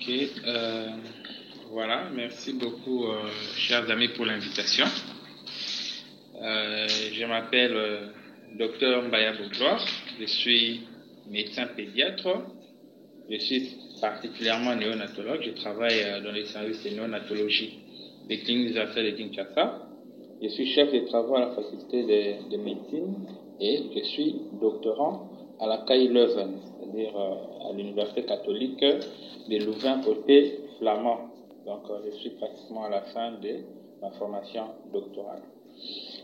Ok, voilà, merci beaucoup, chers amis, pour l'invitation. Je m'appelle Dr Mbaya Bougloire, je suis médecin pédiatre, je suis particulièrement néonatologue, je travaille dans les services de néonatologie des cliniques des affaires de Kinshasa. Je suis chef de travaux à la faculté de médecine et je suis doctorant à la CAI Leuven, c'est-à-dire à l'université catholique de Louvain côté flamand. Donc je suis pratiquement à la fin de ma formation doctorale.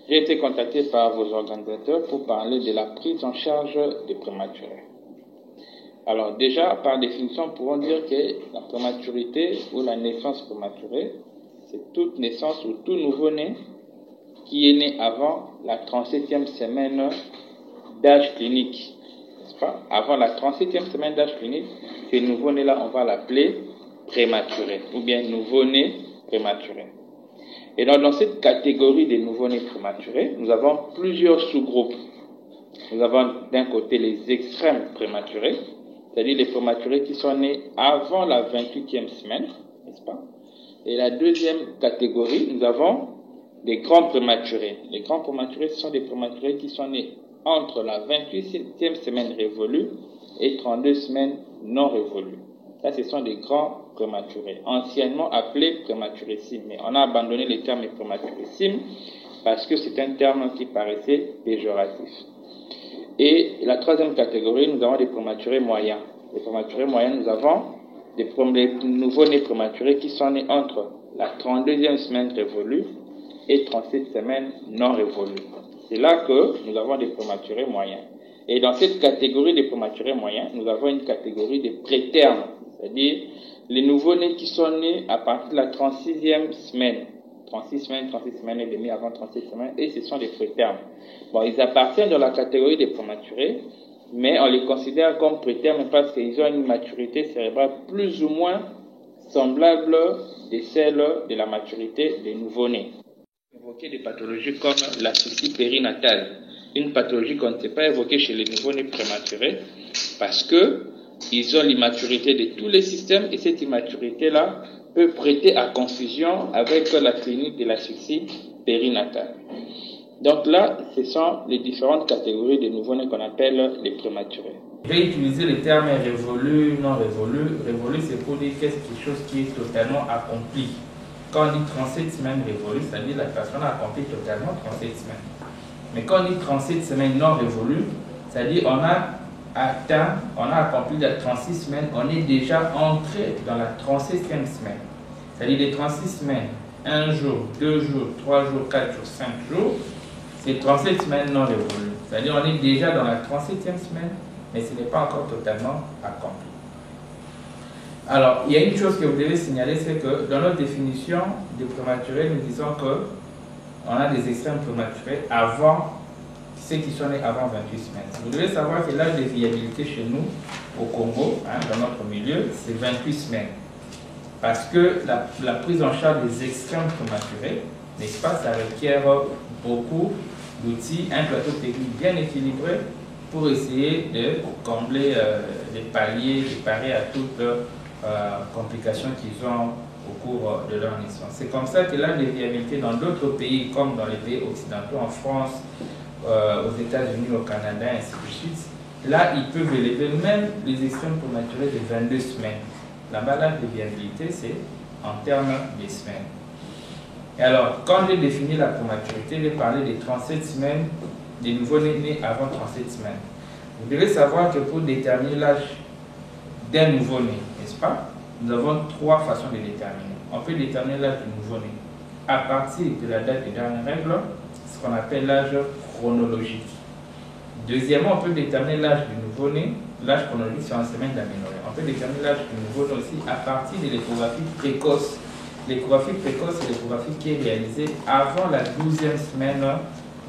J'ai été contacté par vos organisateurs pour parler de la prise en charge des prématurés. Alors déjà, par définition, nous pourrons dire que la prématurité ou la naissance prématurée, c'est toute naissance ou tout nouveau-né qui est né avant la 37e semaine d'âge clinique. N'est-ce pas? Avant la 37e semaine d'âge clinique, ce nouveau-né-là, on va l'appeler prématuré ou bien nouveau-né prématuré. Et donc, dans cette catégorie des nouveau-nés prématurés, nous avons plusieurs sous-groupes. Nous avons d'un côté les extrêmes prématurés, c'est-à-dire les prématurés qui sont nés avant la 28e semaine, n'est-ce pas? Et la deuxième catégorie, nous avons les grands prématurés. Les grands prématurés, ce sont des prématurés qui sont nés entre la 28e semaine révolue et 32 semaines non révolues. Ça, ce sont des grands prématurés, anciennement appelés prématurissimes. Mais on a abandonné le terme prématurissime parce que c'est un terme qui paraissait péjoratif. Et la troisième catégorie, nous avons des prématurés moyens. Les prématurés moyens, nous avons des nouveaux-nés prématurés qui sont nés entre la 32e semaine révolue et 37 semaines non révolues. C'est là que nous avons des prématurés moyens. Et dans cette catégorie des prématurés moyens, nous avons une catégorie de prétermes, c'est-à-dire les nouveaux-nés qui sont nés à partir de la 36e semaine. 36 semaines et demie avant 37 semaines, et ce sont des prétermes. Bon, ils appartiennent dans la catégorie des prématurés, mais on les considère comme prétermes parce qu'ils ont une maturité cérébrale plus ou moins semblable de celle de la maturité des nouveau-nés. Évoquer des pathologies comme l'asphyxie périnatale, une pathologie qu'on ne sait pas évoquer chez les nouveau-nés prématurés parce que ils ont l'immaturité de tous les systèmes et cette immaturité-là peut prêter à confusion avec la clinique de l'asphyxie périnatale. Donc là, ce sont les différentes catégories de nouveau-nés qu'on appelle les prématurés. Je vais utiliser le terme révolu, non révolu. Révolu, c'est pour dire quelque chose qui est totalement accompli. Quand on dit 37 semaines révolues, c'est-à-dire la personne a accompli totalement 37 semaines. Mais quand on dit 37 semaines non révolues, c'est-à-dire on a accompli la 36 semaines, on est déjà entré dans la 37e semaine. C'est-à-dire les 36 semaines, 1 jour, 2 jours, 3 jours, 4 jours, 5 jours, c'est 37 semaines non révolues. C'est-à-dire on est déjà dans la 37e semaine, mais ce n'est pas encore totalement accompli. Alors, il y a une chose que vous devez signaler, c'est que dans notre définition de prématuré, nous disons qu'on a des extrêmes prématurés avant ceux qui sont nés avant 28 semaines. Vous devez savoir que l'âge de viabilité chez nous, au Congo, dans notre milieu, c'est 28 semaines. Parce que la prise en charge des extrêmes prématurés, n'est-ce pas, ça requiert beaucoup d'outils, un plateau technique bien équilibré pour essayer de combler, de pallier, de parer à toutes complications qu'ils ont au cours de leur naissance. C'est comme ça que l'âge de viabilité dans d'autres pays, comme dans les pays occidentaux, en France, aux États-Unis, au Canada, ainsi de suite, là, ils peuvent élever même les extrêmes prématurés de 22 semaines. Là-bas, l'âge de viabilité, c'est en termes de semaines. Et alors, quand j'ai défini la prématurité, j'ai parlé des 37 semaines des nouveau-nés nés avant 37 semaines. Vous devez savoir que pour déterminer l'âge d'un nouveau-né, n'est-ce pas, nous avons 3 façons de déterminer. On peut déterminer l'âge du nouveau-né à partir de la date des dernières règles, ce qu'on appelle l'âge chronologique. Deuxièmement, on peut déterminer l'âge du nouveau-né. L'âge chronologique, c'est en semaine d'aménorrhée. On peut déterminer l'âge du nouveau-né aussi à partir de l'échographie précoce. L'échographie précoce, c'est l'échographie qui est réalisée avant la 12e semaine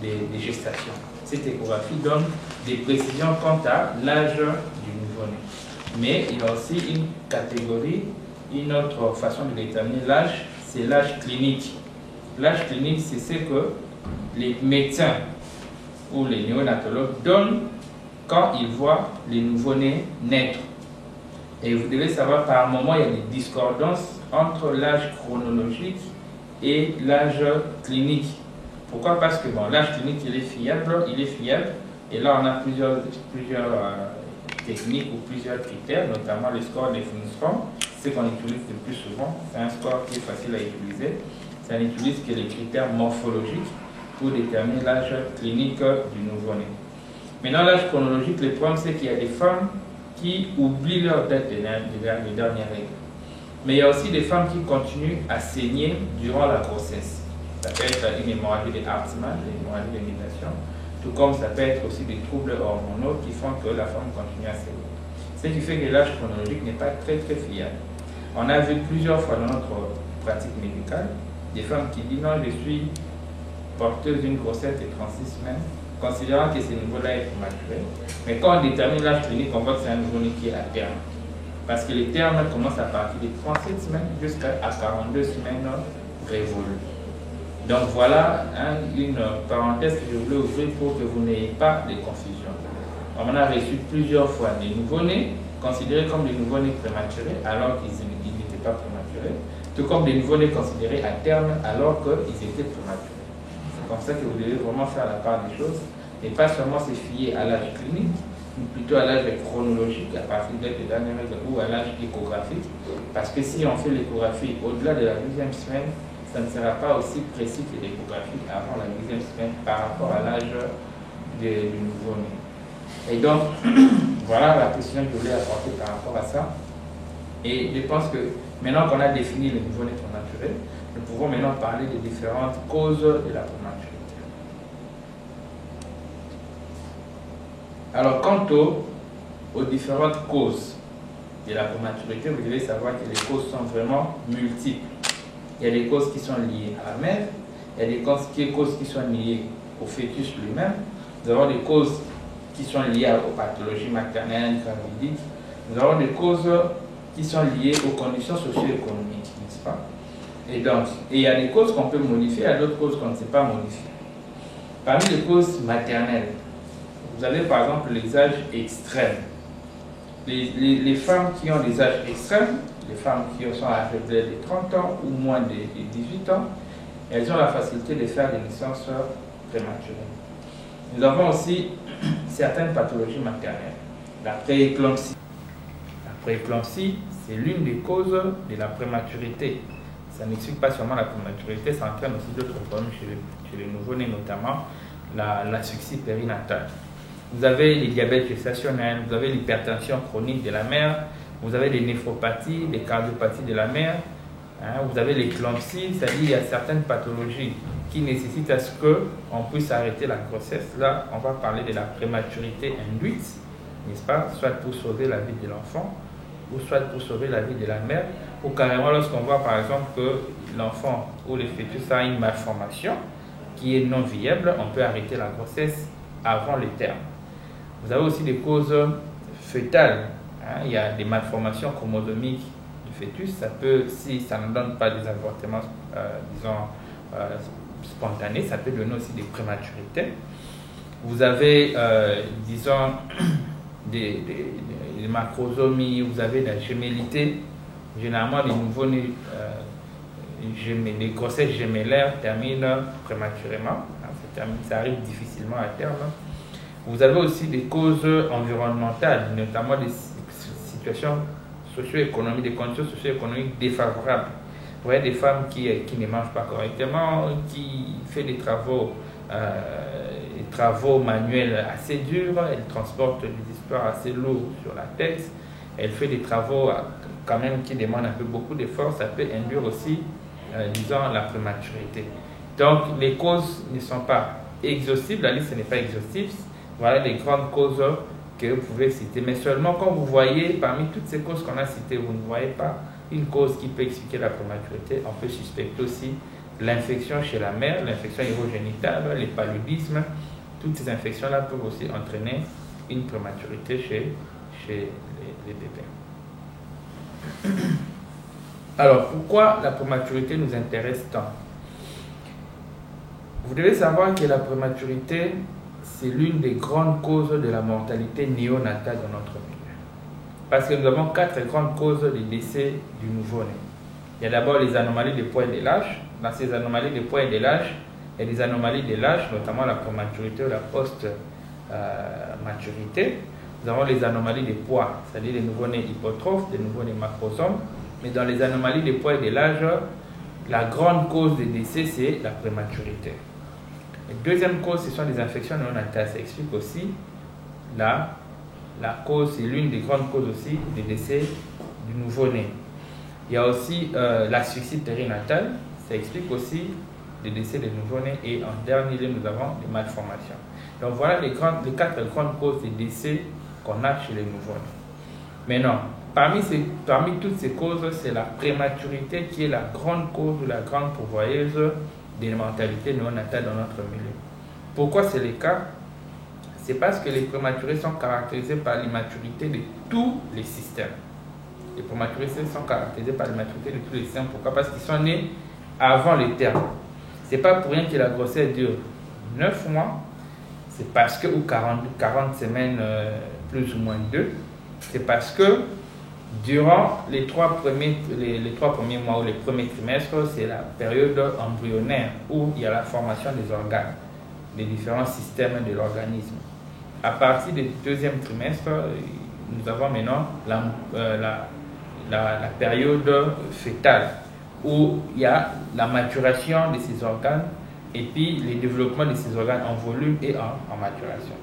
de gestation. Cette échographie donne des précisions quant à l'âge du nouveau-né. Mais il y a aussi une catégorie, une autre façon de déterminer l'âge, c'est l'âge clinique. L'âge clinique, c'est ce que les médecins ou les néonatologues donnent quand ils voient les nouveau-nés naître. Et vous devez savoir, par moment, il y a des discordances entre l'âge chronologique et l'âge clinique. Pourquoi? Parce que bon, l'âge clinique, il est fiable, et là, on a plusieurs techniques ou plusieurs critères, notamment le score des Flynn-Strong, ce qu'on utilise le plus souvent. C'est un score qui est facile à utiliser. Ça n'utilise que les critères morphologiques pour déterminer l'âge clinique du nouveau-né. Maintenant, l'âge chronologique, le problème, c'est qu'il y a des femmes qui oublient leur date de dernière règle. Mais il y a aussi des femmes qui continuent à saigner durant la grossesse. Ça peut être une hémorragie de Hartmann, une hémorragie de mutation, tout comme ça peut être aussi des troubles hormonaux qui font que la femme continue à saigner. Ce qui fait que l'âge chronologique n'est pas très fiable. On a vu plusieurs fois dans notre pratique médicale des femmes qui disent non, je suis porteuse d'une grossesse de 36 semaines, considérant que ce niveau-là est prématuré. Mais quand on détermine l'âge clinique, on voit que c'est un nouveau-né qui est à terme. Parce que les termes commencent à partir de 37 semaines jusqu'à 42 semaines révolues. Donc voilà une parenthèse que je voulais ouvrir pour que vous n'ayez pas de confusion. On en a reçu plusieurs fois des nouveau-nés considérés comme des nouveau-nés prématurés alors qu'ils n'étaient pas prématurés, tout comme des nouveau-nés considérés à terme alors qu'ils étaient prématurés. C'est comme ça que vous devez vraiment faire la part des choses et pas seulement se fier à l'âge clinique, mais plutôt à l'âge chronologique à partir de la dernière règle ou à l'âge échographique. Parce que si on fait l'échographie au-delà de la 12e semaine, ça ne sera pas aussi précis que l'échographie avant la 12e semaine par rapport à l'âge du nouveau-né. Et donc, voilà la précision que je voulais apporter par rapport à ça. Et je pense que maintenant qu'on a défini le nouveau-né prématuré, nous pouvons maintenant parler des différentes causes de la prématurité. Alors, quant aux différentes causes de la prématurité, vous devez savoir que les causes sont vraiment multiples. Il y a des causes qui sont liées à la mère, il y a des causes qui sont liées au fœtus lui-même, nous avons des causes qui sont liées aux pathologies maternelles, gravidiques, nous avons des causes qui sont liées aux conditions socio-économiques, n'est-ce pas? Et donc, il y a des causes qu'on peut modifier, il y a d'autres causes qu'on ne sait pas modifier. Parmi les causes maternelles, vous avez par exemple les âges extrêmes. Les femmes qui ont des âges extrêmes, les femmes qui sont âgées de 30 ans ou moins de 18 ans, elles ont la facilité de faire des naissances prématurées. Nous avons aussi certaines pathologies maternelles. La prééclampsie. La prééclampsie, c'est l'une des causes de la prématurité. Ça n'explique pas seulement la prématurité, ça entraîne aussi d'autres problèmes chez les nouveau-nés, notamment l'asphyxie périnatale. Vous avez les diabètes gestationnels, vous avez l'hypertension chronique de la mère, vous avez les néphropathies, les cardiopathies de la mère, vous avez l'éclampsie, c'est-à-dire qu'il y a certaines pathologies qui nécessitent à ce qu'on puisse arrêter la grossesse. Là, on va parler de la prématurité induite, n'est-ce pas, soit pour sauver la vie de l'enfant, ou soit pour sauver la vie de la mère, ou carrément lorsqu'on voit par exemple que l'enfant ou le fœtus a une malformation qui est non viable, on peut arrêter la grossesse avant le terme. Vous avez aussi des causes fœtales. Il y a des malformations chromosomiques du fœtus. Ça peut, si ça ne donne pas des avortements, spontanés, ça peut donner aussi des prématurités. Vous avez, des macrosomies, vous avez de la gémellité. Généralement, les nouveau-nés, les grossesses gémellaires terminent prématurément. Ça arrive difficilement à terme. Vous avez aussi des causes environnementales, notamment des situations socio-économiques, des conditions socio-économiques défavorables. Vous voyez des femmes qui ne mangent pas correctement, qui font des travaux manuels assez durs, elles transportent des histoires assez lourdes sur la tête, elles font des travaux quand même qui demandent un peu beaucoup d'efforts, ça peut induire aussi, disons, la prématurité. Donc les causes ne sont pas exhaustives, la liste n'est pas exhaustive. Voilà les grandes causes que vous pouvez citer. Mais seulement quand vous voyez, parmi toutes ces causes qu'on a citées, vous ne voyez pas une cause qui peut expliquer la prématurité, on peut suspecter aussi l'infection chez la mère, l'infection urogénitale, les paludismes. Toutes ces infections-là peuvent aussi entraîner une prématurité chez les bébés. Alors, pourquoi la prématurité nous intéresse tant? Vous devez savoir que la prématurité, c'est l'une des grandes causes de la mortalité néonatale dans notre milieu. Parce que nous avons 4 grandes causes de décès du nouveau-né. Il y a d'abord les anomalies de poids et de l'âge. Dans ces anomalies de poids et de l'âge, il y a des anomalies de l'âge, notamment la prématurité ou la post-maturité. Nous avons les anomalies de poids, c'est-à-dire les nouveau-nés hypotrophes, les nouveau-nés macrosomes. Mais dans les anomalies de poids et de l'âge, la grande cause de décès, c'est la prématurité. La deuxième cause, ce sont les infections néonatales. Ça explique aussi la cause, c'est l'une des grandes causes aussi des décès du nouveau-né. Il y a aussi l'asphyxie périnatale. Ça explique aussi les décès des nouveau-nés. Et en dernier lieu, nous avons les malformations. Donc voilà les 4 grandes causes de décès qu'on a chez les nouveau-nés. Maintenant, parmi toutes ces causes, c'est la prématurité qui est la grande cause ou la grande pourvoyeuse des mortalités néonatales dans notre milieu. Pourquoi c'est le cas? C'est parce que les prématurés sont caractérisés par l'immaturité de tous les systèmes. Les prématurés sont caractérisés par l'immaturité de tous les systèmes. Pourquoi? Parce qu'ils sont nés avant le terme. Ce n'est pas pour rien que la grossesse dure 9 mois. C'est parce que, ou 40 semaines, plus ou moins 2. C'est parce que durant les 3 premiers mois ou les premiers trimestres, c'est la période embryonnaire où il y a la formation des organes, des différents systèmes de l'organisme. À partir du 2e trimestre, nous avons maintenant la période fœtale où il y a la maturation de ces organes et puis le développement de ces organes en volume et en maturation.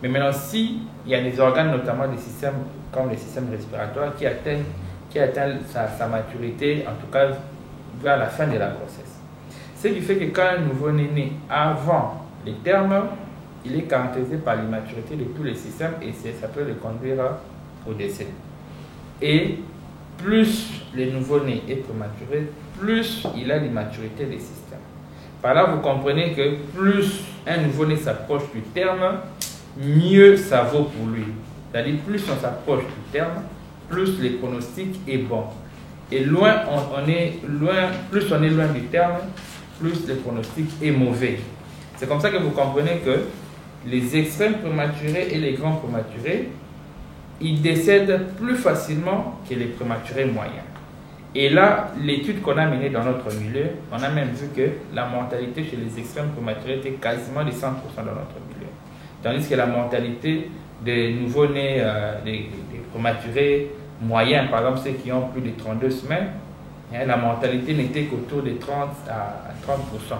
Mais maintenant, s'il y a des organes, notamment des systèmes comme le système respiratoire, qui atteignent sa maturité, en tout cas vers la fin de la grossesse. Ce qui fait que quand un nouveau-né naît avant les termes, il est caractérisé par l'immaturité de tous les systèmes et ça peut le conduire au décès. Et plus le nouveau-né est prématuré, plus il a l'immaturité des systèmes. Par là, vous comprenez que plus un nouveau-né s'approche du terme, mieux ça vaut pour lui. C'est-à-dire, plus on s'approche du terme, plus le pronostic est bon. Et plus on est loin du terme, plus le pronostic est mauvais. C'est comme ça que vous comprenez que les extrêmes prématurés et les grands prématurés, ils décèdent plus facilement que les prématurés moyens. Et là, l'étude qu'on a menée dans notre milieu, on a même vu que la mortalité chez les extrêmes prématurés était quasiment de 100% dans notre milieu. Tandis que la mortalité des nouveau-nés, des prématurés moyens, par exemple ceux qui ont plus de 32 semaines, la mortalité n'était qu'autour de 30 à 30%.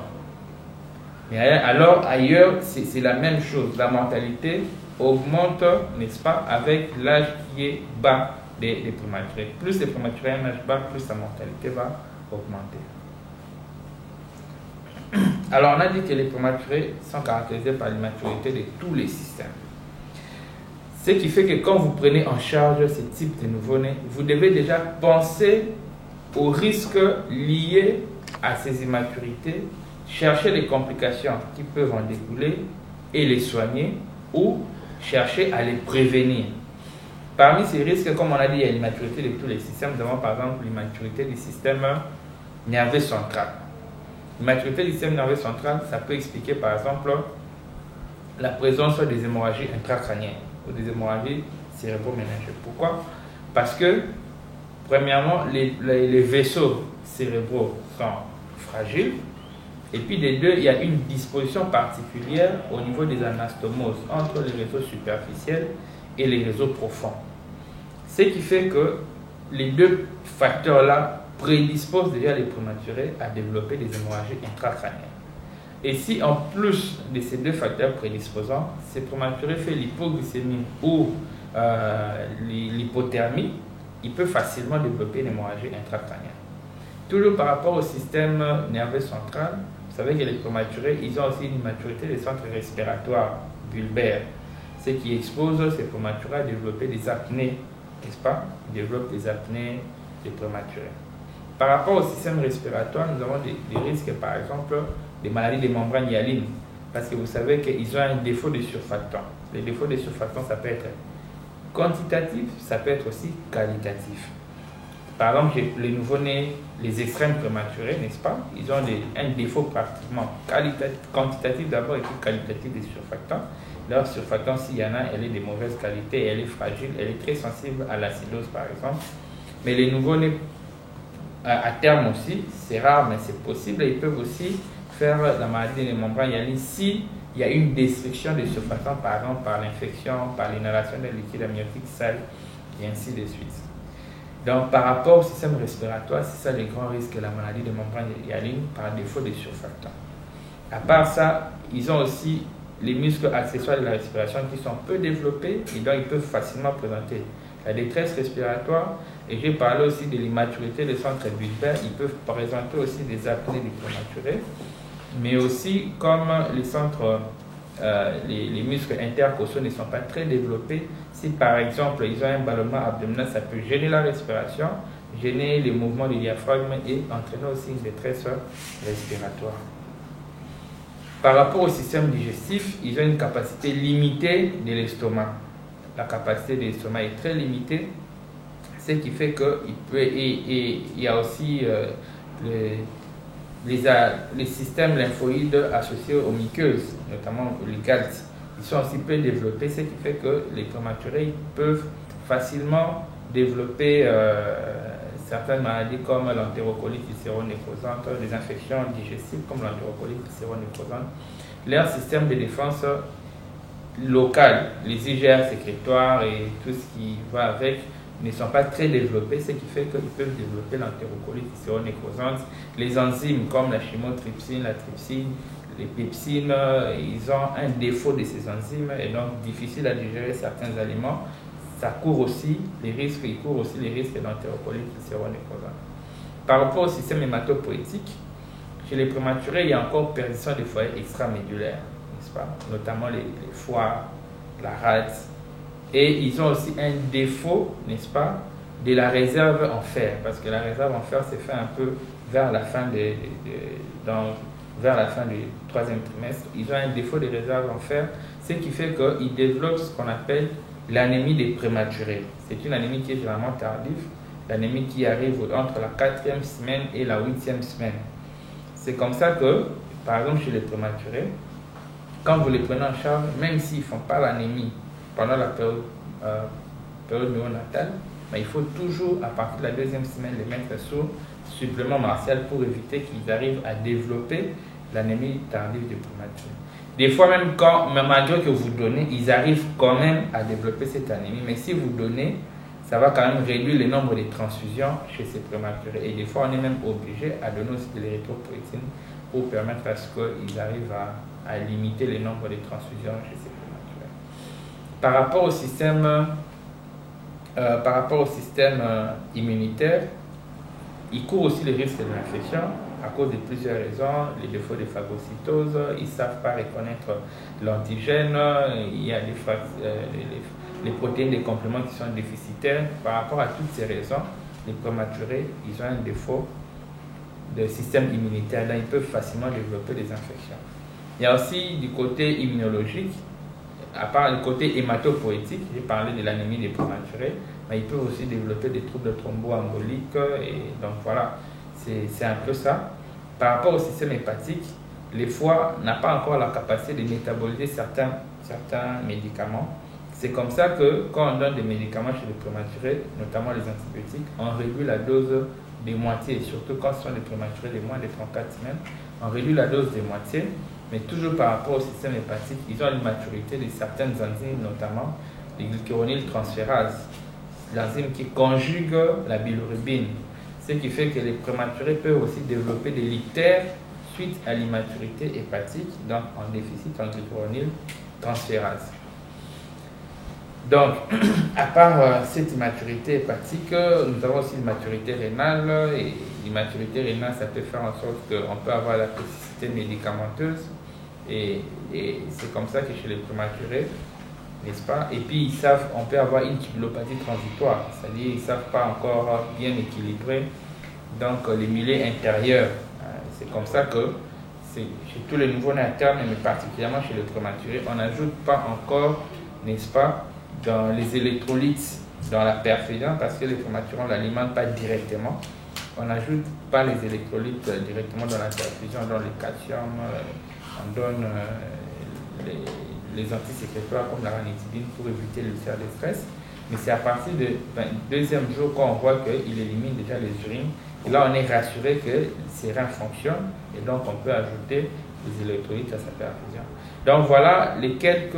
Mais alors ailleurs, c'est la même chose. La mortalité augmente, n'est-ce pas, avec l'âge qui est bas des prématurés. Plus les prématurés ont un âge bas, plus la mortalité va augmenter. Alors on a dit que les prématurés sont caractérisés par l'immaturité de tous les systèmes. Ce qui fait que quand vous prenez en charge ce type de nouveau-né, vous devez déjà penser aux risques liés à ces immaturités, chercher les complications qui peuvent en découler et les soigner ou chercher à les prévenir. Parmi ces risques, comme on a dit, il y a l'immaturité de tous les systèmes. Nous avons par exemple l'immaturité du système nerveux central. L'immaturité du système nerveux central, ça peut expliquer par exemple la présence des hémorragies intracrâniennes ou des hémorragies cérébro-méningées. Pourquoi? Parce que, premièrement, les vaisseaux cérébraux sont fragiles. Et puis, des deux, il y a une disposition particulière au niveau des anastomoses entre les réseaux superficiels et les réseaux profonds. Ce qui fait que les deux facteurs-là prédisposent déjà les prématurés à développer des hémorragies intracrâniennes. Et si en plus de ces deux facteurs prédisposants, ces prématurés font l'hypoglycémie ou l'hypothermie, il peut facilement développer une hémorragie intracrânienne. Toujours par rapport au système nerveux central, vous savez que les prématurés, ils ont aussi une immaturité des centres respiratoires bulbaires, ce qui expose ces prématurés à développer des apnées, n'est-ce pas? Ils développent des apnées des prématurés. Par rapport au système respiratoire, nous avons des risques, par exemple, des maladies des membranes hyalines, parce que vous savez qu'ils ont un défaut de surfactant. Les défauts de surfactant, ça peut être quantitatif, ça peut être aussi qualitatif. Par exemple, les nouveau-nés, les extrêmes prématurés, n'est-ce pas? Ils ont un défaut pratiquement quantitatif d'abord et puis qualitatif des surfactants. Leur surfactante, s'il y en a, elle est de mauvaise qualité, elle est fragile, elle est très sensible à l'acidose par exemple. Mais les nouveau-nés, à terme aussi, c'est rare mais c'est possible, ils peuvent aussi faire la maladie des membranes hyalines si il y a une destruction des surfactants, par exemple par l'infection, par l'inhalation des liquides amniotiques sales, et ainsi de suite. Donc, par rapport au système respiratoire, c'est ça les grands risques de la maladie de membrane hyalines par défaut des surfactants. À part ça, ils ont aussi les muscles accessoires de la respiration qui sont peu développés et donc ils peuvent facilement présenter la détresse respiratoire. Et j'ai parlé aussi de l'immaturité des centres bulbaires, ils peuvent présenter aussi des apnées du prématuré. Mais aussi, comme les centres, les muscles intercostaux ne sont pas très développés, si par exemple ils ont un ballonnement abdominal, ça peut gêner la respiration, gêner les mouvements du diaphragme et entraîner aussi une détresse respiratoire. Par rapport au système digestif, ils ont une capacité limitée de l'estomac. La capacité de l'estomac est très limitée, ce qui fait qu'il y a aussi les systèmes lymphoïdes associés aux muqueuses, notamment les GALT, ils sont aussi peu développés, ce qui fait que les prématurés peuvent facilement développer certaines maladies comme l'entérocolite ulcéro-nécrosante, des infections digestives comme l'entérocolite ulcéro-nécrosante. Leur système de défense local, les IgR sécrétoires et tout ce qui va avec, ne sont pas très développés, ce qui fait qu'ils peuvent développer l'entérocolite ulcéro-nécrosante. Les enzymes comme la chymotrypsine, la trypsine, les pepsines, ils ont un défaut de ces enzymes et donc difficile à digérer certains aliments. Ça court aussi les risques, ils courent aussi les risques d'entérocolite ulcéro-nécrosante. Par rapport au système hématopoïétique, chez les prématurés, il y a encore persistance des foyers extramédulaires, n'est-ce pas? Notamment les foies, la rate. Et ils ont aussi un défaut, n'est-ce pas, de la réserve en fer, parce que la réserve en fer s'est fait un peu vers la fin vers la fin du troisième trimestre. Ils ont un défaut de réserve en fer, ce qui fait qu'ils développent ce qu'on appelle l'anémie des prématurés. C'est une anémie qui est généralement tardive, l'anémie qui arrive entre la 4e semaine et la 8e semaine. C'est comme ça que, par exemple, chez les prématurés, quand vous les prenez en charge, même s'ils ne font pas l'anémie pendant la période néonatale, mais il faut toujours, à partir de la 2e semaine, les mettre sous supplément martial pour éviter qu'ils arrivent à développer l'anémie tardive du prématuré. Des fois, même malgré que vous donnez, ils arrivent quand même à développer cette anémie. Mais si vous donnez, ça va quand même réduire le nombre de transfusions chez ces prématurés. Et des fois, on est même obligé à donner aussi de l'érythropoïétine pour permettre à ce qu'ils arrivent à limiter le nombre de transfusions chez ces prématurés. Par rapport au système immunitaire, il court aussi les risques de l'infection à cause de plusieurs raisons, les défauts de phagocytose, ils ne savent pas reconnaître l'antigène, il y a les protéines des compléments qui sont déficitaires. Par rapport à toutes ces raisons, les prématurés, ils ont un défaut de système immunitaire, là ils peuvent facilement développer des infections. Il y a aussi du côté immunologique, à part le côté hématopoïétique, j'ai parlé de l'anémie des prématurés, mais ils peuvent aussi développer des troubles thromboemboliques, et donc voilà, c'est un peu ça. Par rapport au système hépatique, les foies n'ont pas encore la capacité de métaboliser certains médicaments. C'est comme ça que quand on donne des médicaments chez les prématurés, notamment les antibiotiques, on réduit la dose de moitié, surtout quand ce sont des prématurés de moins de 34 semaines, on réduit la dose de moitié, mais toujours par rapport au système hépatique, ils ont une maturité de certaines enzymes, notamment les glucuronyltransférases, l'enzyme qui conjugue la bilirubine, ce qui fait que les prématurés peuvent aussi développer des ictères suite à l'immaturité hépatique, donc en déficit en glucuronyltransférase. Donc, à part cette immaturité hépatique, nous avons aussi une maturité rénale, et l'immaturité rénale, ça peut faire en sorte qu'on peut avoir la toxicité médicamenteuse, et c'est comme ça que chez les prématurés, n'est-ce pas? Et puis, on peut avoir une tubulopathie transitoire, c'est-à-dire qu'ils ne savent pas encore bien équilibrer donc, les milieux intérieurs. C'est comme ça que chez tous les nouveaux-nés à terme, mais particulièrement chez les prématurés, on n'ajoute pas encore, n'est-ce pas, dans les électrolytes, dans la perfusion, parce que les prématurés, on ne l'alimente pas directement. On n'ajoute pas les électrolytes directement dans la perfusion, dans le calcium, on donne les antisécrétoires comme la ranitidine pour éviter l'ulcère de stress. Mais c'est à partir du deuxième jour qu'on voit qu'il élimine déjà les urines. Et là, on est rassuré que ses reins fonctionnent et donc on peut ajouter les électrolytes à sa perfusion. Donc voilà les quelques.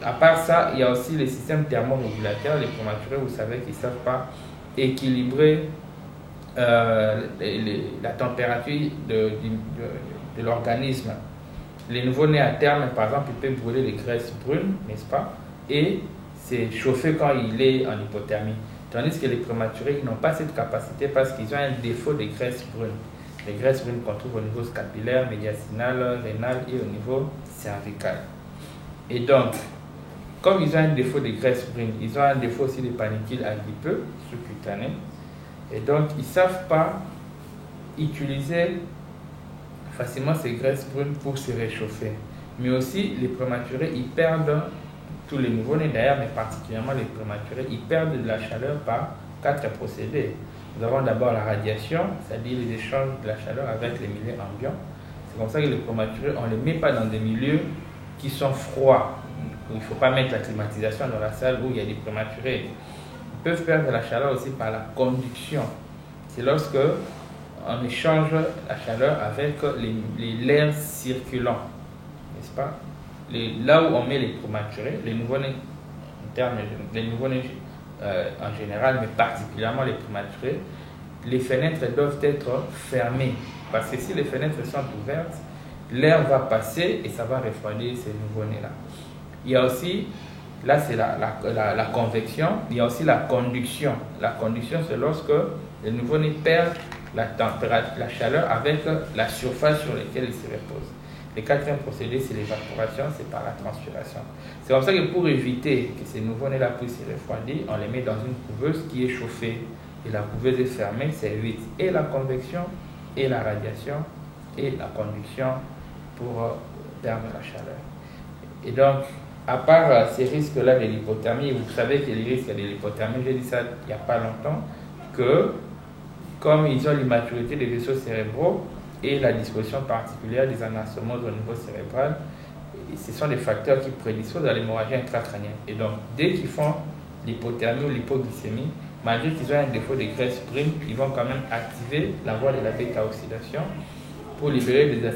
À part ça, il y a aussi les systèmes thermorégulateurs. Les prématurés, vous savez qu'ils ne savent pas équilibrer la température de l'organisme. Les nouveaux-nés à terme, par exemple, ils peuvent brûler les graisses brunes, n'est-ce pas? Et c'est chauffé quand il est en hypothermie. Tandis que les prématurés, ils n'ont pas cette capacité parce qu'ils ont un défaut des graisses brunes. Les graisses brunes qu'on trouve au niveau scapulaire, médiastinal, rénal et au niveau cervical. Et donc, comme ils ont un défaut des graisses brunes, ils ont un défaut aussi des panicules adipeux, sous-cutanés. Et donc, ils ne savent pas utiliser facilement ces graisses brunes pour se réchauffer. Mais aussi, les prématurés, ils perdent, tous les nouveaux-nés d'ailleurs, mais particulièrement les prématurés, ils perdent de la chaleur par 4 procédés. Nous avons d'abord la radiation, c'est-à-dire les échanges de la chaleur avec les milieux ambiants. C'est comme ça que les prématurés, on ne les met pas dans des milieux qui sont froids. Il ne faut pas mettre la climatisation dans la salle où il y a des prématurés. Ils peuvent perdre de la chaleur aussi par la conduction. C'est lorsque on échange la chaleur avec l'air circulant, n'est-ce pas? Là où on met les prématurés, les nouveau-nés en général, mais particulièrement les prématurés, les fenêtres doivent être fermées. Parce que si les fenêtres sont ouvertes, l'air va passer et ça va refroidir ces nouveau-nés-là. Il y a aussi, là c'est la convection, il y a aussi la conduction. La conduction, c'est lorsque les nouveau-nés perdent la température, la chaleur avec la surface sur laquelle ils se reposent. Le quatrième procédé, c'est l'évaporation, c'est par la transpiration. C'est comme ça que pour éviter que ces nouveau-nés-là puissent se refroidir, on les met dans une couveuse qui est chauffée. Et la couveuse est fermée, ça évite et la convection, et la radiation, et la conduction pour perdre la chaleur. Et donc, à part ces risques-là de l'hypothermie, vous savez que les risques de l'hypothermie, j'ai dit ça il n'y a pas longtemps, que comme ils ont l'immaturité des vaisseaux cérébraux et la disposition particulière des anastomoses au niveau cérébral, ce sont des facteurs qui prédisposent à l'hémorragie intracrânienne. Et donc, dès qu'ils font l'hypothermie ou l'hypoglycémie, malgré qu'ils ont un défaut de graisse brunes, ils vont quand même activer la voie de la bêta-oxydation pour libérer les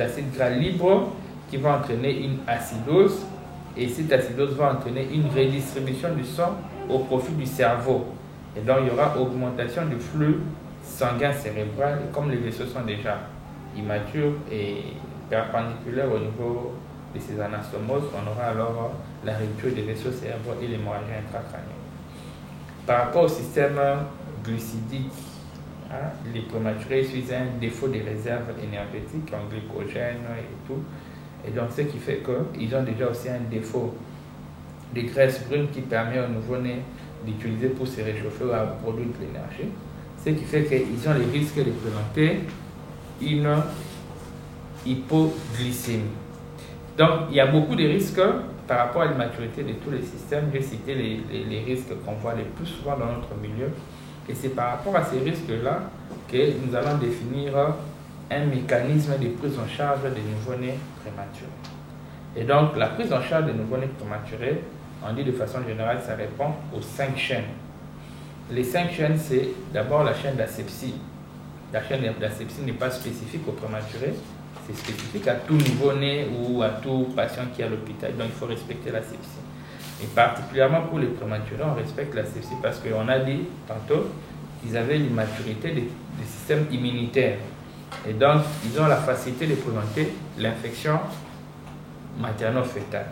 acides gras libres qui vont entraîner une acidose. Et cette acidose va entraîner une redistribution du sang au profit du cerveau. Et donc, il y aura augmentation du flux sanguin cérébral. Et comme les vaisseaux sont déjà immatures et perpendiculaires au niveau de ces anastomoses, on aura alors la rupture des vaisseaux cérébraux et l'hémorragie intracrânienne. Par rapport au système glucidique, les prématurés suivent un défaut de réserve énergétique en glycogène et tout. Et donc, ce qui fait qu'ils ont déjà aussi un défaut de graisse brune qui permet aux nouveau-nés d'utiliser pour se réchauffer ou à produire de l'énergie. Ce qui fait qu'ils ont les risques de présenter une hypoglycémie. Donc, il y a beaucoup de risques par rapport à l'immaturité de tous les systèmes. J'ai cité les risques qu'on voit le plus souvent dans notre milieu. Et c'est par rapport à ces risques-là que nous allons définir un mécanisme de prise en charge des nouveau-nés prématurés. Et donc, la prise en charge des nouveau-nés prématurés, on dit de façon générale, ça répond aux 5 chaînes. Les 5 chaînes, c'est d'abord la chaîne d'asepsie. La chaîne d'asepsie n'est pas spécifique aux prématurés, c'est spécifique à tout nouveau-né ou à tout patient qui est à l'hôpital. Donc, il faut respecter l'asepsie. Et particulièrement pour les prématurés, on respecte l'asepsie parce qu'on a dit tantôt qu'ils avaient l'immaturité des systèmes immunitaires. Et donc, ils ont la facilité de présenter l'infection materno-fœtale.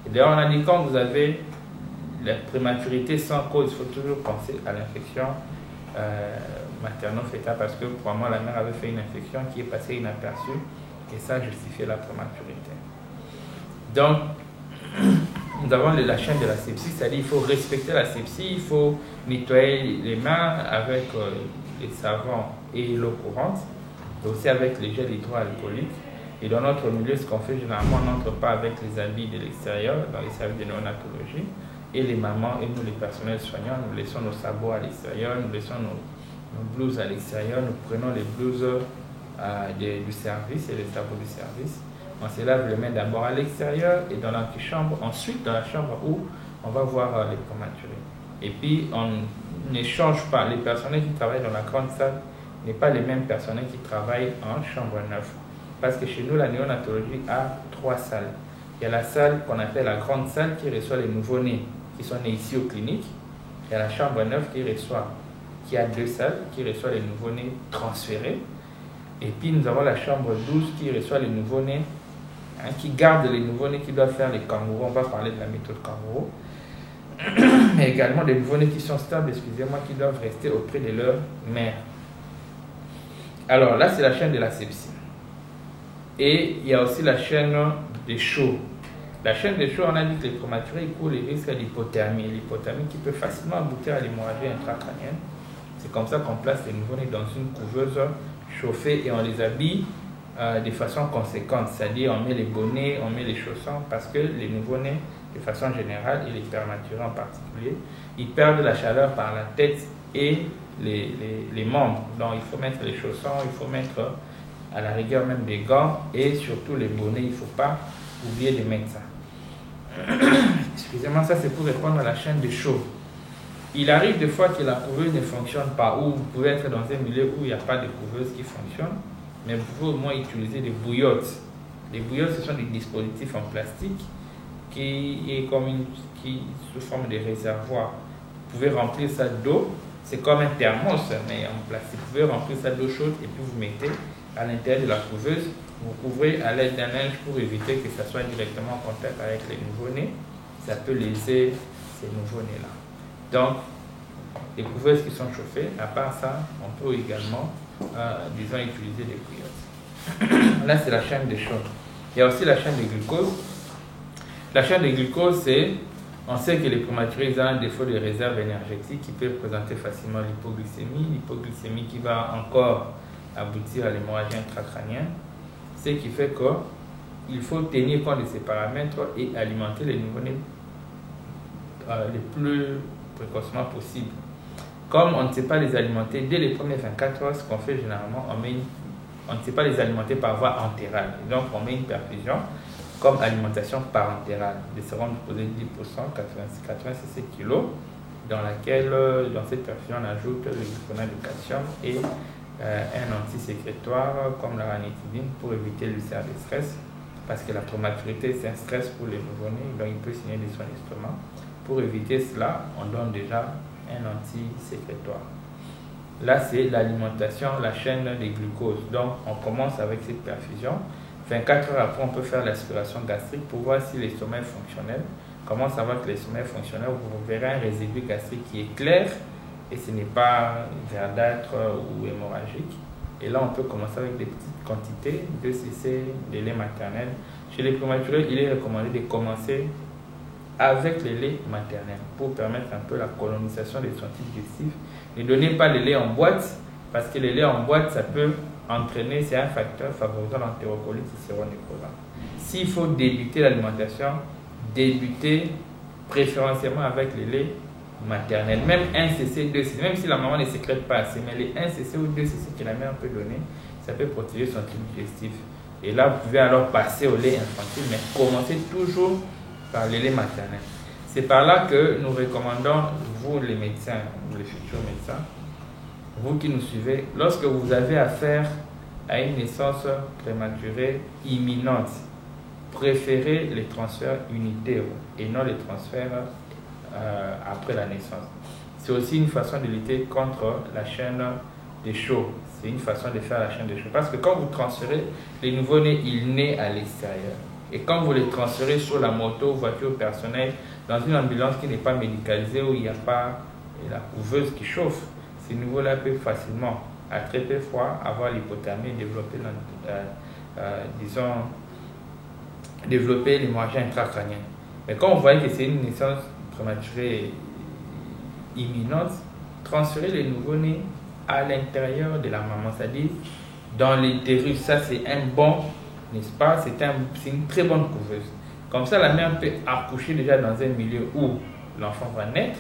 Et d'ailleurs, on a dit quand vous avez la prématurité sans cause, il faut toujours penser à l'infection materno-fœtale parce que probablement la mère avait fait une infection qui est passée inaperçue et ça justifiait la prématurité. Donc, nous avons la chaîne de la sepsie, c'est-à-dire qu'il faut respecter la sepsie, il faut nettoyer les mains avec les savons et l'eau courante, et aussi avec les gels hydroalcooliques. Et dans notre milieu, ce qu'on fait généralement, on n'entre pas avec les habits de l'extérieur, dans les services de néonatologie. Et les mamans et nous, les personnels soignants, nous laissons nos sabots à l'extérieur, nous laissons nos blouses à l'extérieur, nous prenons les blouses du service et les sabots du service. On se lave les mains d'abord à l'extérieur et dans l'antichambre, ensuite dans la chambre où on va voir les prématurés. Et puis on n'échange pas. Les personnels qui travaillent dans la grande salle n'est pas les mêmes personnels qui travaillent en chambre 9. Parce que chez nous, la néonatologie a 3 salles. Il y a la salle qu'on appelle la grande salle qui reçoit les nouveau-nés qui sont nés ici aux cliniques. Il y a la chambre 9 qui a 2 salles, qui reçoit les nouveau-nés transférés. Et puis nous avons la chambre 12 qui reçoit les nouveau-nés, qui garde les nouveau-nés qui doivent faire les kangourous. On va parler de la méthode kangourou. Mais également des nouveau-nés qui sont stables, excusez-moi, qui doivent rester auprès de leur mère. Alors là, c'est la chaîne de la sepsie. Et il y a aussi la chaîne des chauds. La chaîne des chauds, on a dit que les prématurés courent les risques d'hypothermie. L'hypothermie qui peut facilement aboutir à l'hémorragie intracrânienne. C'est comme ça qu'on place les nouveau-nés dans une couveuse chauffée et on les habille de façon conséquente. C'est-à-dire on met les bonnets, on met les chaussons parce que les nouveau-nés, de façon générale, et les prématurés en particulier, ils perdent la chaleur par la tête et les membres. Donc il faut mettre les chaussons, il faut mettre à la rigueur même des gants et surtout les bonnets, il ne faut pas oublier de mettre ça. Excusez-moi, ça c'est pour répondre à la chaîne de chaud. Il arrive des fois que la couveuse ne fonctionne pas, ou vous pouvez être dans un milieu où il n'y a pas de couveuse qui fonctionne, mais vous pouvez au moins utiliser des bouillottes. Les bouillottes, ce sont des dispositifs en plastique qui sous forme de réservoir. Vous pouvez remplir ça d'eau, c'est comme un thermos, mais en plastique. Vous pouvez remplir ça d'eau chaude et puis vous mettez à l'intérieur de la couveuse. Vous couvrez à l'aide d'un linge pour éviter que ça soit directement en contact avec les nouveau-nés. Ça peut léser ces nouveau-nés-là. Donc, les couveuses qui sont chauffées, à part ça, on peut également, disons, utiliser des bouillottes. Là, c'est la chaîne des chaudes. Il y a aussi la chaîne de glucose. La chaîne de glucose, c'est, on sait que les prématurés ont un défaut de réserve énergétique qui peut présenter facilement l'hypoglycémie qui va encore aboutir à l'hémorragie intracrânienne. Ce qui fait qu'il faut tenir compte de ces paramètres et alimenter les nouveau-nés le plus précocement possible. Comme on ne sait pas les alimenter dès les premières 24 heures, ce qu'on fait généralement, on ne sait pas les alimenter par voie entérale. Et donc on met une perfusion comme alimentation parentérale. Des sérums posés 10%, 86 kg, dans laquelle, dans cette perfusion, on ajoute le gluconate de calcium et un antisécrétoire comme la ranitidine pour éviter l'ulcère de stress. Parce que la prématurité, c'est un stress pour les nouveau-nés, donc il peut signer des soins d'estomac. Pour éviter cela, on donne déjà un antisécrétoire. Là, c'est l'alimentation, la chaîne des glucoses. Donc, on commence avec cette perfusion. 24 heures après, on peut faire l'aspiration gastrique pour voir si l'estomac est fonctionnel. Comment savoir que l'estomac est fonctionnel? Vous verrez un résidu gastrique qui est clair et ce n'est pas verdâtre ou hémorragique. Et là, on peut commencer avec des petites quantités de cc de lait maternel. Chez les prématurés, il est recommandé de commencer avec le lait maternel pour permettre un peu la colonisation des sentiers digestifs. Ne donnez pas le lait en boîte parce que le lait en boîte, ça peut entraîner, c'est un facteur favorisant l'entérocolite séronécrosante. S'il faut débuter l'alimentation, débutez préférentiellement avec le lait maternel. Même 1 cc, 2 cc, même si la maman ne sécrète pas assez, mais les 1 cc ou 2 cc que la mère peut donner, ça peut protéger son tube digestif. Et là, vous pouvez alors passer au lait infantile, mais commencez toujours par le lait maternel. C'est par là que nous recommandons, vous les médecins, ou les futurs médecins, vous qui nous suivez, lorsque vous avez affaire à une naissance prématurée imminente, préférez les transferts unitaires et non les transferts après la naissance. C'est aussi une façon de lutter contre la chaîne des chauds. C'est une façon de faire la chaîne des chauds. Parce que quand vous transférez, les nouveau-nés, ils naissent à l'extérieur. Et quand vous les transférez sur la moto, voiture personnelle, dans une ambulance qui n'est pas médicalisée, où il n'y a pas la couveuse qui chauffe, ces nouveaux-là peuvent facilement attraper froid, avoir l'hypothermie et développer l'hémorragie intracrânienne. Mais quand on voit que c'est une naissance prématurée imminente, transférer les nouveau-nés à l'intérieur de la maman, c'est-à-dire dans l'utérus. Ça, c'est un bon, n'est-ce pas? C'est une très bonne couveuse. Comme ça, la mère peut accoucher déjà dans un milieu où l'enfant va naître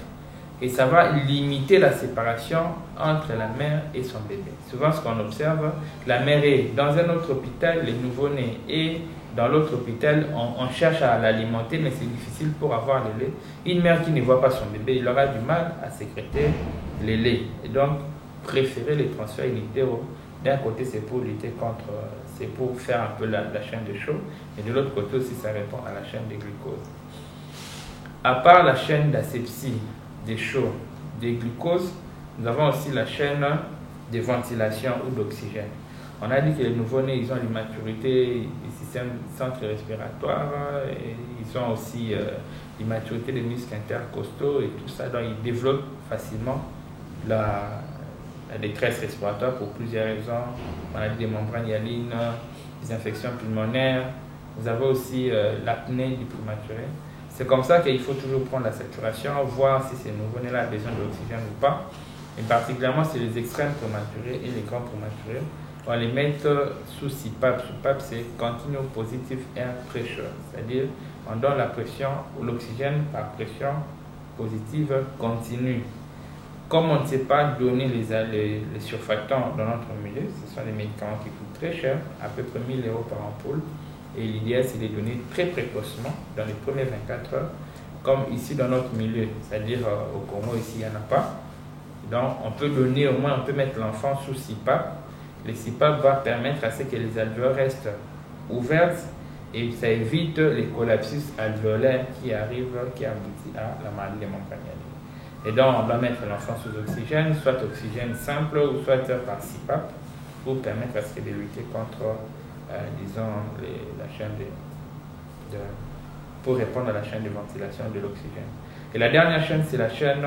et ça va limiter la séparation entre la mère et son bébé. Souvent, ce qu'on observe, la mère est dans un autre hôpital, les nouveau-nés et dans l'autre hôpital, on cherche à l'alimenter, mais c'est difficile pour avoir le lait. Une mère qui ne voit pas son bébé, il aura du mal à sécréter le lait. Et donc, préférer les transferts in utero, d'un côté, c'est pour lutter contre, c'est pour faire un peu la chaîne de chaud, et de l'autre côté aussi, ça répond à la chaîne de glucose. À part la chaîne d'asepsie, des chauds, des glucoses, nous avons aussi la chaîne de ventilation ou d'oxygène. On a dit que les nouveau-nés, ils ont l'immaturité du système centre respiratoire, et ils ont aussi l'immaturité des muscles intercostaux et tout ça, donc ils développent facilement la détresse respiratoire pour plusieurs raisons. On a dit des membranes hyalines, des infections pulmonaires, vous avez aussi l'apnée du prématuré. C'est comme ça qu'il faut toujours prendre la saturation, voir si ces nouveau-nés-là ont besoin d'oxygène ou pas. Et particulièrement, c'est les extrêmes prématurés et les grands prématurés. On les met sous CPAP. CPAP, c'est Continuous Positive Air Pressure, c'est-à-dire on donne la pression ou l'oxygène par pression positive continue. Comme on ne sait pas donner les surfactants dans notre milieu, ce sont des médicaments qui coûtent très cher, à peu près 1 000 € par ampoule. Et l'idéal, c'est de les donner très précocement, dans les premières 24 heures, comme ici dans notre milieu, c'est-à-dire au Congo, ici, il n'y en a pas. Donc, on peut donner, au moins, on peut mettre l'enfant sous CPAP. Le CPAP va permettre à ce que les alvéoles restent ouvertes et ça évite les collapsus alvéolaires qui arrivent, qui aboutissent à la maladie des membranes hyalines. Et donc, on doit mettre l'enfant sous oxygène, soit oxygène simple ou soit par CPAP, pour permettre à ce que de lutter contre, disons, la chaîne pour répondre à la chaîne de ventilation de l'oxygène. Et la dernière chaîne, c'est la chaîne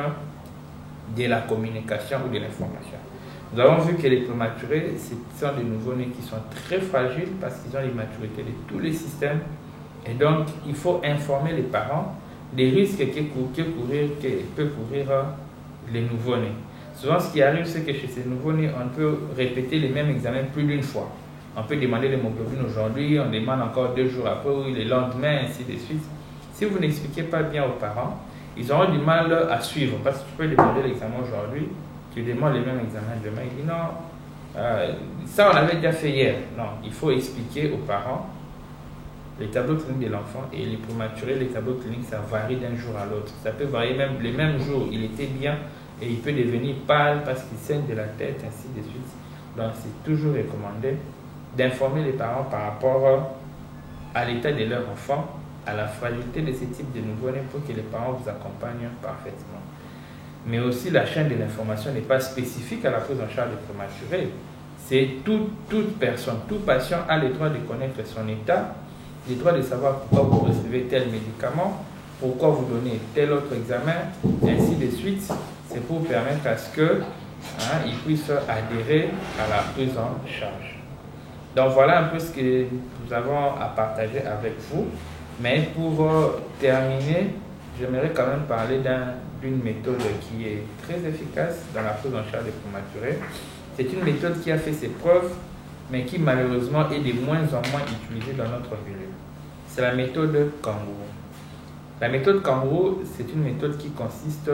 de la communication ou de l'information. Nous avons vu que les prématurés, ce sont des nouveau-nés qui sont très fragiles parce qu'ils ont l'immaturité de tous les systèmes. Et donc, il faut informer les parents des risques que peut courir les nouveau-nés. Souvent, ce qui arrive, c'est que chez ces nouveau-nés, on peut répéter les mêmes examens plus d'une fois. On peut demander l'hémoglobine aujourd'hui, on demande encore 2 jours après, ou le lendemain, ainsi de suite. Si vous n'expliquez pas bien aux parents, ils auront du mal à suivre. Parce que tu peux demander l'examen aujourd'hui, tu demandes les mêmes examens demain, il dit non, ça on avait déjà fait hier. Non, il faut expliquer aux parents les tableaux cliniques de l'enfant et les prématurés, les tableaux cliniques, ça varie d'un jour à l'autre. Ça peut varier même les mêmes jours, il était bien et il peut devenir pâle parce qu'il saigne de la tête, ainsi de suite. Donc c'est toujours recommandé d'informer les parents par rapport à l'état de leur enfant, à la fragilité de ce type de nouveau-né pour que les parents vous accompagnent parfaitement. Mais aussi, la chaîne de l'information n'est pas spécifique à la prise en charge des prématurés. C'est toute personne, tout patient a le droit de connaître son état, le droit de savoir pourquoi vous recevez tel médicament, pourquoi vous donnez tel autre examen, ainsi de suite. C'est pour permettre à ce qu'ils puissent adhérer à la prise en charge. Donc voilà un peu ce que nous avons à partager avec vous. Mais pour terminer, j'aimerais quand même parler d'une méthode qui est très efficace dans la prise en charge des prématurés. C'est une méthode qui a fait ses preuves, mais qui malheureusement est de moins en moins utilisée dans notre milieu. C'est la méthode kangourou. La méthode kangourou, c'est une méthode qui consiste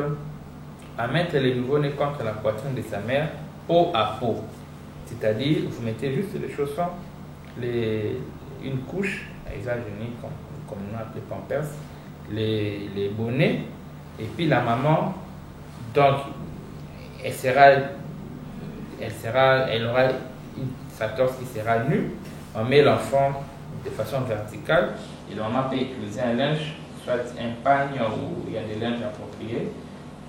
à mettre les nouveau-nés contre la poitrine de sa mère, peau à peau. C'est-à-dire, vous mettez juste les chaussons, une couche à usage unique, comme nous appelons Pampers, les bonnets, et puis la maman, donc, elle aura sa torse qui sera nue. On met l'enfant de façon verticale, et la maman peut utiliser un linge, soit un pagne ou il y a des linges appropriés,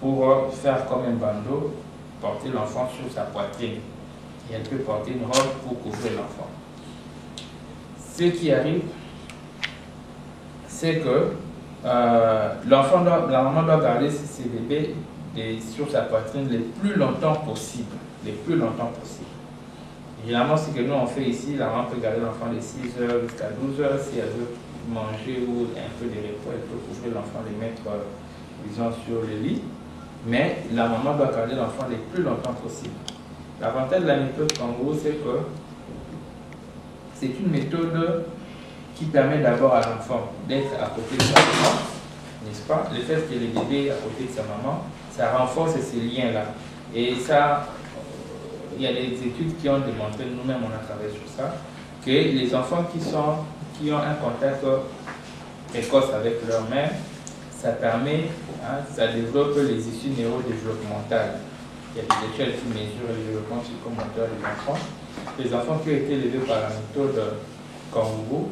pour faire comme un bandeau, porter l'enfant sur sa poitrine. Et elle peut porter une robe pour couvrir l'enfant. Ce qui arrive, c'est que la maman doit garder ses bébés sur sa poitrine le plus longtemps possible. Généralement, ce que nous on fait ici, la maman peut garder l'enfant de 6 heures jusqu'à 12 heures. Si elle veut manger ou un peu de repos, elle peut couvrir l'enfant, le mettre, disons, sur le lit. Mais la maman doit garder l'enfant le plus longtemps possible. L'avantage de la méthode kangourou, c'est que c'est une méthode qui permet d'abord à l'enfant d'être à côté de sa maman, n'est-ce pas? Le fait que le bébé est à côté de sa maman, ça renforce ces liens-là. Et ça, il y a des études qui ont démontré, nous-mêmes on a travaillé sur ça, que les enfants qui ont un contact précoce avec leur mère, ça permet, ça développe les issues neurodéveloppementales. Il y a des échelles qui mesurent le développement psychomoteur des enfants. Les enfants qui ont été élevés par la méthode Kangourou,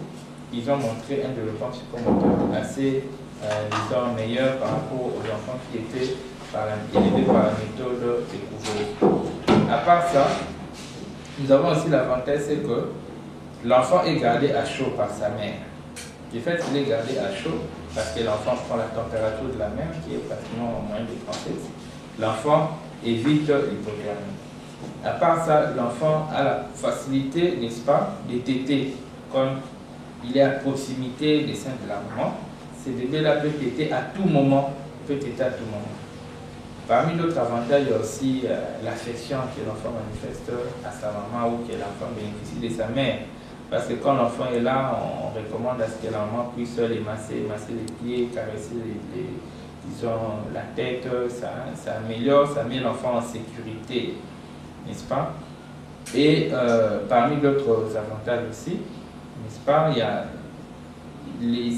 ils ont montré un développement psychomoteur assez, disons, meilleur par rapport aux enfants qui étaient élevés par la méthode découverte. À part ça, nous avons aussi l'avantage, c'est que l'enfant est gardé à chaud par sa mère. Du fait qu'il est gardé à chaud, parce que l'enfant prend la température de la mère, qui est pratiquement en moins de 37, l'enfant évite l'hypothermie. À part ça, l'enfant a la facilité, n'est-ce pas, de téter. Comme il est à proximité des seins de la maman, ce bébé-là peut téter à tout moment, Parmi d'autres avantages, il y a aussi l'affection que l'enfant manifeste à sa maman ou que l'enfant bénéficie de sa mère. Parce que quand l'enfant est là, on recommande à ce que la maman puisse les masser les pieds, caresser disons, la tête, ça améliore, ça met l'enfant en sécurité, n'est-ce pas? Et parmi d'autres avantages aussi, n'est-ce pas,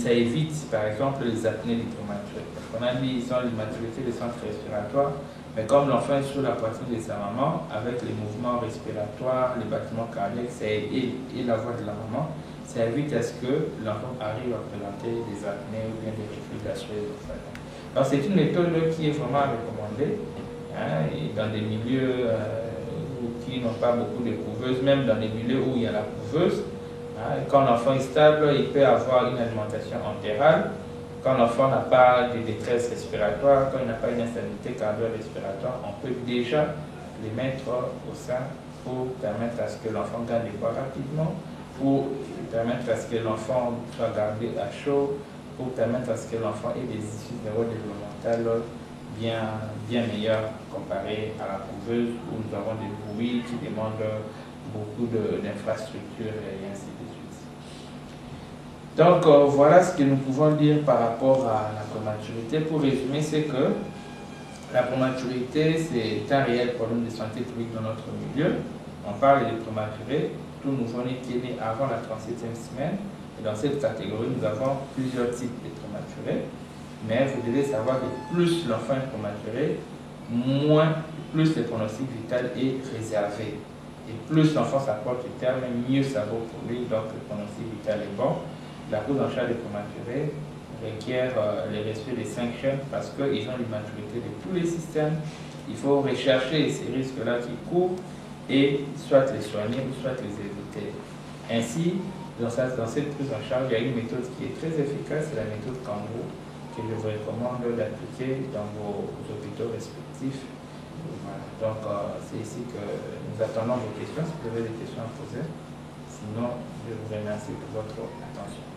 ça évite par exemple les apnées des prématurés. Parce qu'on a dit qu'ils ont l'immaturité des centres respiratoires, mais comme l'enfant est sur la poitrine de sa maman, avec les mouvements respiratoires, les battements cardiaques et la voix de la maman, ça évite à ce que l'enfant arrive à présenter des apnées ou bien des reflux gastriques. Donc c'est une méthode qui est vraiment recommandée et dans des milieux qui n'ont pas beaucoup de couveuses, même dans des milieux où il y a la couveuse. Quand l'enfant est stable, il peut avoir une alimentation entérale. Quand l'enfant n'a pas de détresse respiratoire, quand il n'a pas une instabilité cardio-respiratoire, on peut déjà les mettre au sein pour permettre à ce que l'enfant gagne des poids rapidement, pour permettre à ce que l'enfant soit gardé à chaud, pour permettre à ce que l'enfant ait des issues neurodéveloppementales bien meilleures comparées à la couveuse où nous avons des bruits qui demandent beaucoup d'infrastructures et ainsi de suite. Donc voilà ce que nous pouvons dire par rapport à la prématurité. Pour résumer, c'est que la prématurité, c'est un réel problème de santé publique dans notre milieu. On parle des prématurés, tout nouveau-né qui est né avant la 37e semaine. Et dans cette catégorie, nous avons plusieurs types de prématurés. Mais vous devez savoir que plus l'enfant est prématuré, plus le pronostic vital est réservé. Et plus l'enfant s'approche du terme, mieux ça vaut pour lui, donc le pronostic vital est bon. La prise en charge des prématurés requiert le respect des 5 chaînes parce qu'ils ont l'immaturité de tous les systèmes. Il faut rechercher ces risques-là qui courent et soit les soigner ou soit les éviter. Ainsi, dans cette prise en charge, il y a une méthode qui est très efficace, c'est la méthode Kangourou, que je vous recommande d'appliquer dans vos hôpitaux respectifs. Voilà. Donc, c'est ici que nous attendons vos questions, si vous avez des questions à poser. Sinon, je vous remercie pour votre attention.